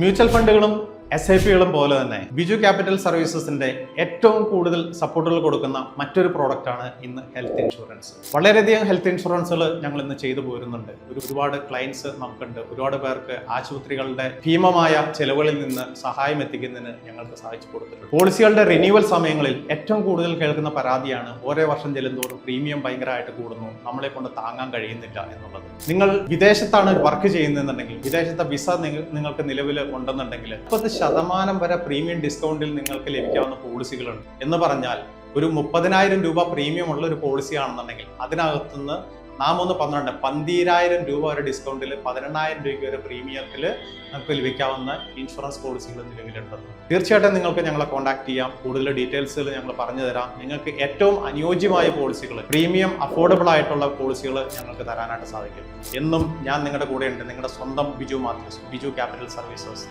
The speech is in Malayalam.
മ്യൂച്വൽ ഫണ്ടുകളും SIP-കളും പോലെ തന്നെ ബിജു ക്യാപിറ്റൽ സർവീസസിന്റെ ഏറ്റവും കൂടുതൽ സപ്പോർട്ടുകൾ കൊടുക്കുന്ന മറ്റൊരു പ്രോഡക്റ്റാണ് ഇന്ന് ഹെൽത്ത് ഇൻഷുറൻസ്. വളരെയധികം ഹെൽത്ത് ഇൻഷുറൻസുകൾ ഞങ്ങൾ ഇന്ന് ചെയ്തു പോരുന്നുണ്ട്. ഒരുപാട് ക്ലയൻസ് നമുക്കുണ്ട്. ഒരുപാട് പേർക്ക് ആശുപത്രികളുടെ ഭീമമായ ചെലവുകളിൽ നിന്ന് സഹായം എത്തിക്കുന്നതിന് ഞങ്ങൾക്ക് സാധിച്ചു കൊടുത്തിട്ടുണ്ട്. പോളിസികളുടെ റിന്യൂവൽ സമയങ്ങളിൽ ഏറ്റവും കൂടുതൽ കേൾക്കുന്ന പരാതിയാണ് ഓരോ വർഷം ചെല്ലുന്തോറും പ്രീമിയം ഭയങ്കരമായിട്ട് കൂടുന്നു, നമ്മളെ കൊണ്ട് താങ്ങാൻ കഴിയുന്നില്ല എന്നുള്ളത്. നിങ്ങൾ വിദേശത്താണ് വർക്ക് ചെയ്യുന്നതെന്നുണ്ടെങ്കിൽ, വിദേശത്തെ വിസ നിങ്ങൾക്ക് നിലവിൽ ഉണ്ടെന്നുണ്ടെങ്കിൽ 30% വരെ പ്രീമിയം ഡിസ്കൗണ്ടിൽ നിങ്ങൾക്ക് ലഭിക്കാവുന്ന പോളിസികളുണ്ട്. എന്ന് പറഞ്ഞാൽ ഒരു 30,000 രൂപ പ്രീമിയം ഉള്ള ഒരു പോളിസി ആണെന്നുണ്ടെങ്കിൽ അതിനകത്തുനിന്ന് 12,000 രൂപ വരെ ഡിസ്കൗണ്ടിൽ 18,000 രൂപയ്ക്ക് വരെ പ്രീമിയത്തിൽ നമുക്ക് ലഭിക്കാവുന്ന ഇൻഷുറൻസ് പോളിസികൾ നിലവിലുണ്ട്. തീർച്ചയായിട്ടും നിങ്ങൾക്ക് ഞങ്ങളെ കോൺടാക്ട് ചെയ്യാം. കൂടുതൽ ഡീറ്റെയിൽസുകൾ ഞങ്ങൾ പറഞ്ഞു തരാം. നിങ്ങൾക്ക് ഏറ്റവും അനുയോജ്യമായ പോളിസികൾ, പ്രീമിയം അഫോർഡബിൾ ആയിട്ടുള്ള പോളിസികൾ ഞങ്ങൾക്ക് തരാനായിട്ട് സാധിക്കും. എന്നും ഞാൻ നിങ്ങളുടെ കൂടെ ഉണ്ട്. നിങ്ങളുടെ സ്വന്തം ബിജു മാത്യൂസ്, ബിജു ക്യാപിറ്റൽ സർവീസസ്.